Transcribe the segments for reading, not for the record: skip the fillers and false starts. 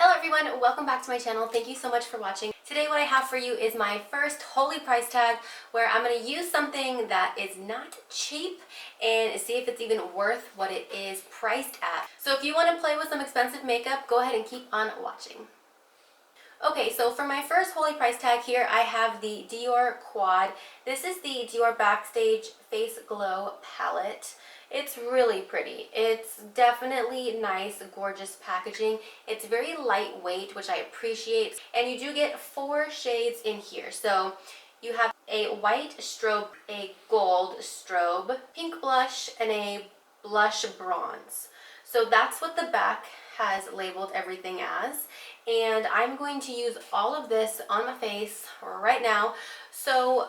Hello everyone, welcome back to my channel. Thank you so much for watching. Today what I have for you is my first holy price tag where I'm going to use something that is not cheap and see if it's even worth what it is priced at. So if you want to play with some expensive makeup, go ahead and keep on watching. Okay, so for my first holy price tag here, I have the Dior Quad. This is the Dior Backstage Face Glow palette. It's really pretty. It's definitely nice, gorgeous packaging. It's very lightweight, which I appreciate. And you do get 4 shades in here. So you have a white strobe, a gold strobe, pink blush, and a blush bronze. So that's what the back has labeled everything as. And I'm going to use all of this on my face right now. So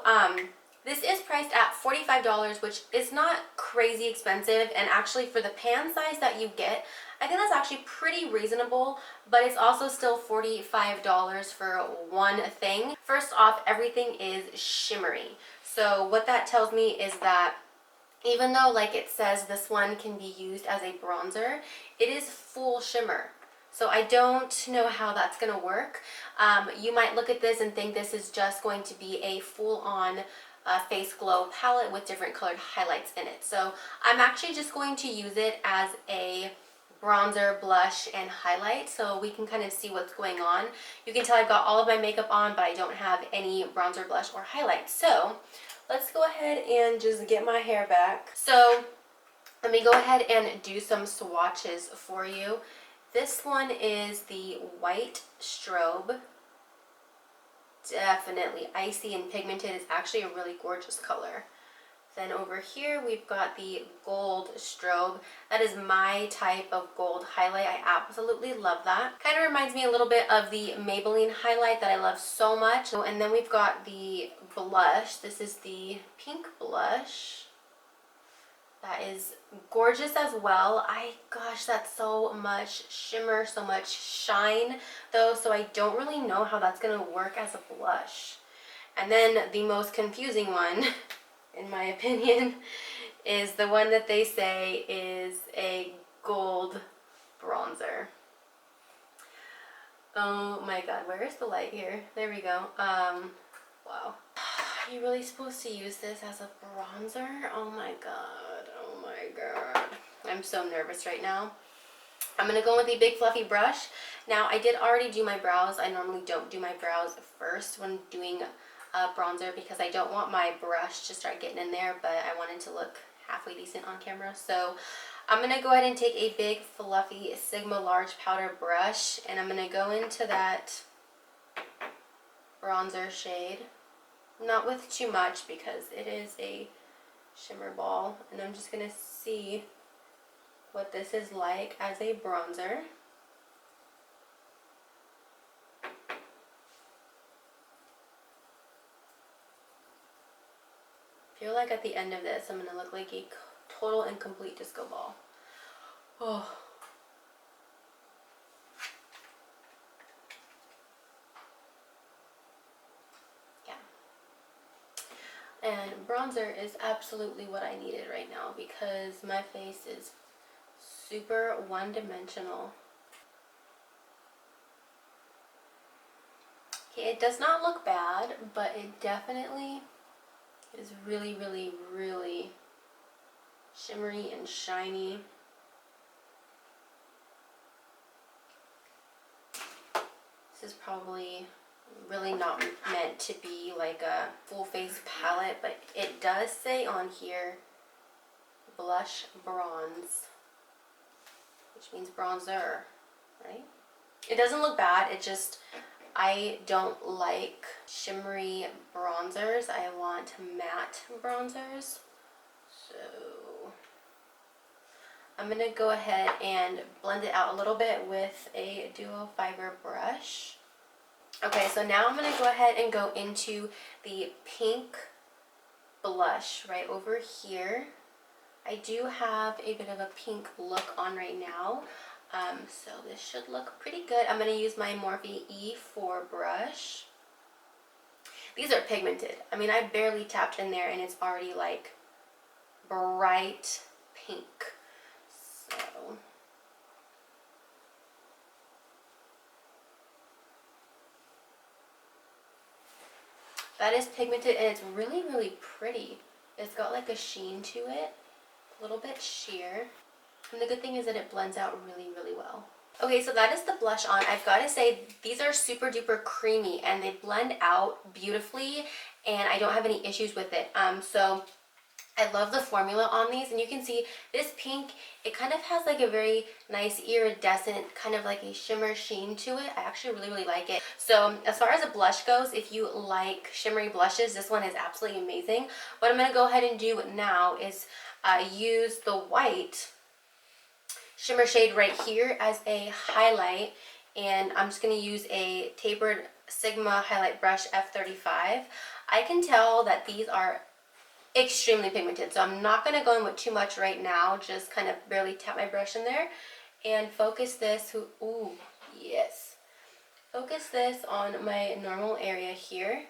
this is priced at $45, which is not crazy expensive, and actually for the pan size that you get, I think that's actually pretty reasonable, but it's also still $45 for one thing. First off, everything is shimmery. So what that tells me is that even though like it says this one can be used as a bronzer, it is full shimmer. So I don't know how that's going to work. You might look at this and think this is just going to be a full-on face glow palette with different colored highlights in it. So I'm actually just going to use it as a bronzer, blush, and highlight so we can kind of see what's going on. You can tell I've got all of my makeup on, but I don't have any bronzer, blush, or highlight. So let's go ahead and just get my hair back. So let me go ahead and do some swatches for you. This one is the white strobe. Definitely icy and pigmented. It's actually a really gorgeous color. Then over here we've got the gold strobe. That is my type of gold highlight. I absolutely love that. Kind of reminds me a little bit of the Maybelline highlight that I love so much. And then we've got the blush. This is the pink blush. That is gorgeous as well. Gosh, that's so much shimmer, so much shine though, so I don't really know how that's gonna work as a blush. And then the most confusing one, in my opinion, is the one that they say is a gold bronzer. Oh my god, where is the light here? There we go. Wow. Are you really supposed to use this as a bronzer? Oh my god, oh my god. I'm so nervous right now. I'm going to go with the big fluffy brush. Now, I did already do my brows. I normally don't do my brows first when doing bronzer because I don't want my brush to start getting in there, but I wanted to look halfway decent on camera. So I'm going to go ahead and take a big fluffy Sigma large powder brush, and I'm going to go into that bronzer shade. Not with too much because it is a shimmer ball, and I'm just going to see what this is like as a bronzer. I feel like at the end of this I'm going to look like a total and complete disco ball. Oh. And bronzer is absolutely what I needed right now because my face is super one-dimensional. Okay, it does not look bad, but it definitely is really, really, really shimmery and shiny. This is probably really not meant to be like a full face palette, but it does say on here blush bronze, which means bronzer, right? It doesn't look bad, it just, I don't like shimmery bronzers. I want matte bronzers. So I'm gonna go ahead and blend it out a little bit with a duo fiber brush. Okay, so now I'm going to go ahead and go into the pink blush right over here. I do have a bit of a pink look on right now, so this should look pretty good. I'm going to use my Morphe E4 brush. These are pigmented. I mean, I barely tapped in there and it's already like bright pink. So That is pigmented and it's really, really pretty. It's got like a sheen to it, a little bit sheer. And the good thing is that it blends out really, really well. Okay, so that is the blush on. I've got to say, these are super duper creamy and they blend out beautifully and I don't have any issues with it. So I love the formula on these, and you can see this pink, it kind of has like a very nice iridescent, kind of like a shimmer sheen to it. I actually really, really like it. So as far as a blush goes, if you like shimmery blushes, this one is absolutely amazing. What I'm going to go ahead and do now is use the white shimmer shade right here as a highlight, and I'm just going to use a tapered Sigma highlight brush F35. I can tell that these are extremely pigmented, so I'm not going to go in with too much right now, just kind of barely tap my brush in there and focus this. Ooh, yes, focus this on my normal area here.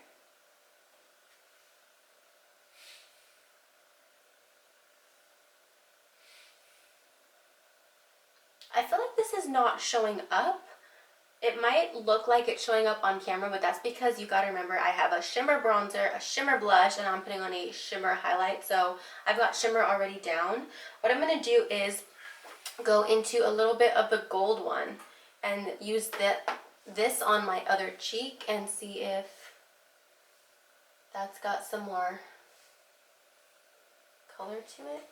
I feel like this is not showing up. It might look like it's showing up on camera, but that's because you got to remember I have a shimmer bronzer, a shimmer blush, and I'm putting on a shimmer highlight. So I've got shimmer already down. What I'm going to do is go into a little bit of the gold one and use this on my other cheek and see if that's got some more color to it.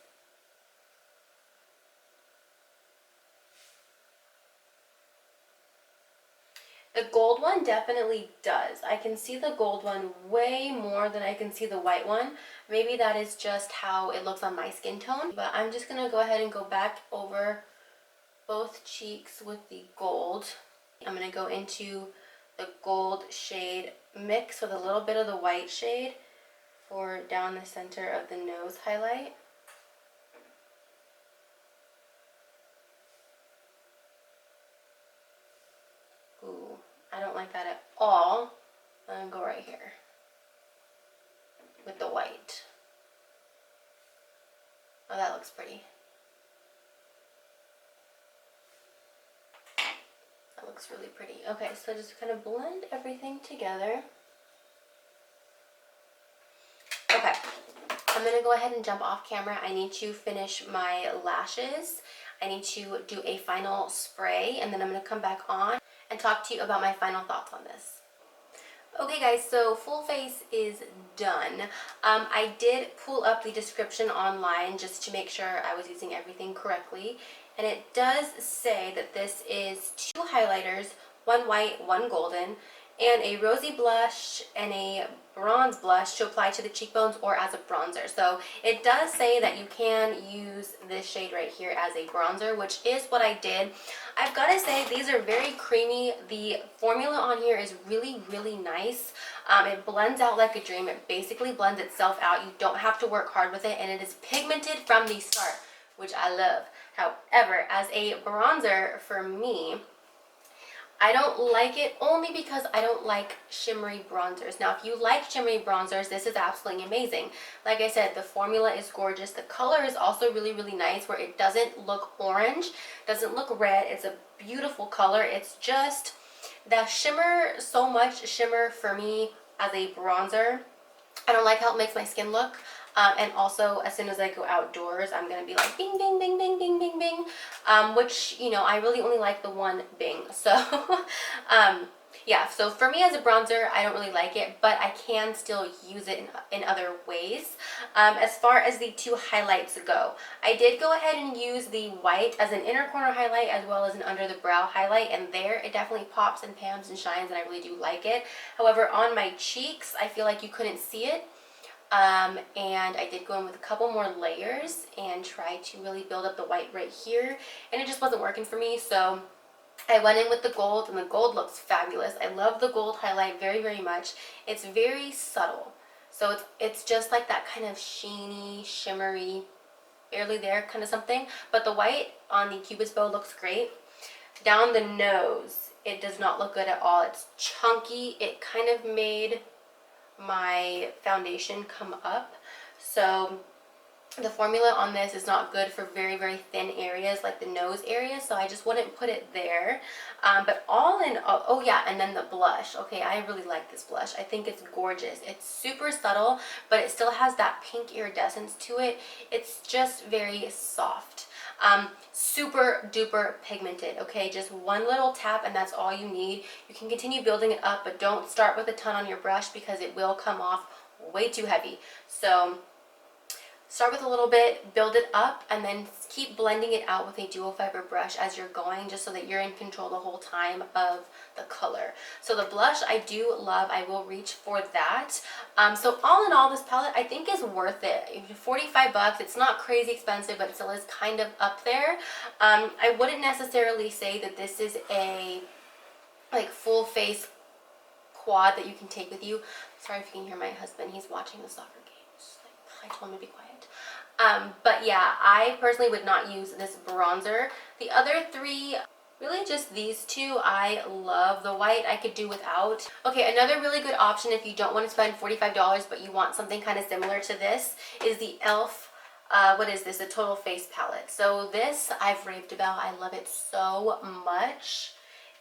The gold one definitely does. I can see the gold one way more than I can see the white one. Maybe that is just how it looks on my skin tone. But I'm just going to go ahead and go back over both cheeks with the gold. I'm going to go into the gold shade mix with a little bit of the white shade for down the center of the nose highlight. Ooh, I don't like that at all. I'm going to go right here with the white. Oh, that looks pretty. That looks really pretty. Okay, so just kind of blend everything together. Okay, I'm going to go ahead and jump off camera. I need to finish my lashes. I need to do a final spray, and then I'm going to come back on and talk to you about my final thoughts on this. Okay guys, so full face is done. I did pull up the description online just to make sure I was using everything correctly. And it does say that this is 2 highlighters, 1 white, 1 golden, and a rosy blush and a bronze blush to apply to the cheekbones or as a bronzer. So it does say that you can use this shade right here as a bronzer, which is what I did. I've got to say these are very creamy. The formula on here is really, really nice. It blends out like a dream. It basically blends itself out. You don't have to work hard with it, and it is pigmented from the start, which I love. However, as a bronzer for me, I don't like it only because I don't like shimmery bronzers. Now, if you like shimmery bronzers, this is absolutely amazing. Like I said, the formula is gorgeous. The color is also really, really nice where it doesn't look orange, doesn't look red. It's a beautiful color. It's just the shimmer, so much shimmer for me as a bronzer. I don't like how it makes my skin look. And also, as soon as I go outdoors, I'm going to be like bing, bing, bing, bing, bing, bing, bing, which, you know, I really only like the one bing. So, yeah, so for me as a bronzer, I don't really like it, but I can still use it in other ways. As far as the 2 highlights go, I did go ahead and use the white as an inner corner highlight as well as an under the brow highlight, and there it definitely pops and pams and shines, and I really do like it. However, on my cheeks, I feel like you couldn't see it. And I did go in with a couple more layers and try to really build up the white right here, and it just wasn't working for me, so I went in with the gold, and the gold looks fabulous. I love the gold highlight very, very much. It's very subtle, so it's just like that kind of sheeny, shimmery, barely there kind of something, but the white on the Cupid's bow looks great. Down the nose, it does not look good at all. It's chunky. It kind of made my foundation come up, so the formula on this is not good for very, very thin areas like the nose area, so I just wouldn't put it there. But all in all, oh yeah, and then the blush. Okay, I really like this blush. I think it's gorgeous. It's super subtle, but it still has that pink iridescence to it. It's just very soft. Super duper pigmented. Okay, just one little tap and that's all you need. You can continue building it up, but don't start with a ton on your brush because it will come off way too heavy. So start with a little bit, build it up, and then keep blending it out with a dual fiber brush as you're going, just so that you're in control the whole time of the color. So the blush I do love. I will reach for that. So all in all, this palette I think is worth it. 45 bucks. It's not crazy expensive, but it still is kind of up there. I wouldn't necessarily say that this is a like full face quad that you can take with you. Sorry if you can hear my husband. He's watching the soccer game. I told him to be quiet. But yeah, I personally would not use this bronzer. The other three, really just these two, I love. The white I could do without. Okay, another really good option if you don't want to spend $45 but you want something kind of similar to this is the e.l.f. What is this? A total face palette. So this I've raved about. I love it so much.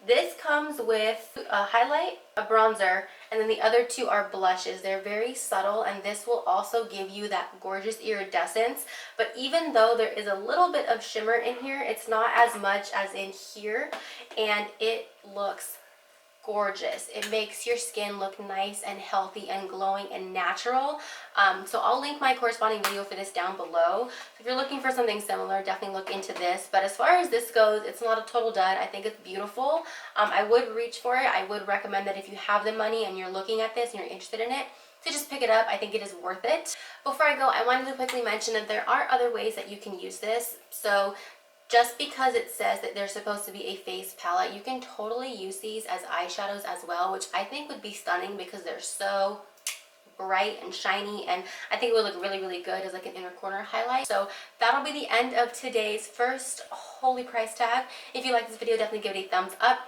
This comes with a highlight, a bronzer, and then the other two are blushes. They're very subtle, and this will also give you that gorgeous iridescence. But even though there is a little bit of shimmer in here, it's not as much as in here, and it looks gorgeous. It makes your skin look nice and healthy and glowing and natural. So I'll link my corresponding video for this down below. If you're looking for something similar, definitely look into this. But as far as this goes, it's not a total dud. I think it's beautiful. I would reach for it. I would recommend that if you have the money and you're looking at this and you're interested in it, to just pick it up. I think it is worth it. Before I go, I wanted to quickly mention that there are other ways that you can use this. So just because it says that they're supposed to be a face palette, you can totally use these as eyeshadows as well, which I think would be stunning because they're so bright and shiny, and I think it would look really, really good as like an inner corner highlight. So that'll be the end of today's first holy price tag. If you like this video, definitely give it a thumbs up.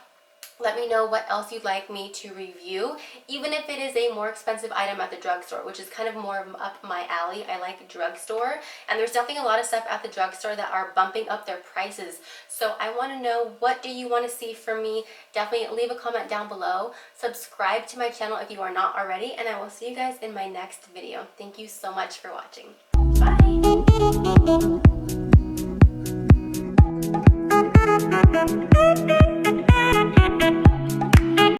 Let me know what else you'd like me to review, even if it is a more expensive item at the drugstore, which is kind of more up my alley. I like drugstore, and there's definitely a lot of stuff at the drugstore that are bumping up their prices. So I want to know, what do you want to see from me? Definitely leave a comment down below. Subscribe to my channel if you are not already, and I will see you guys in my next video. Thank you so much for watching. Bye!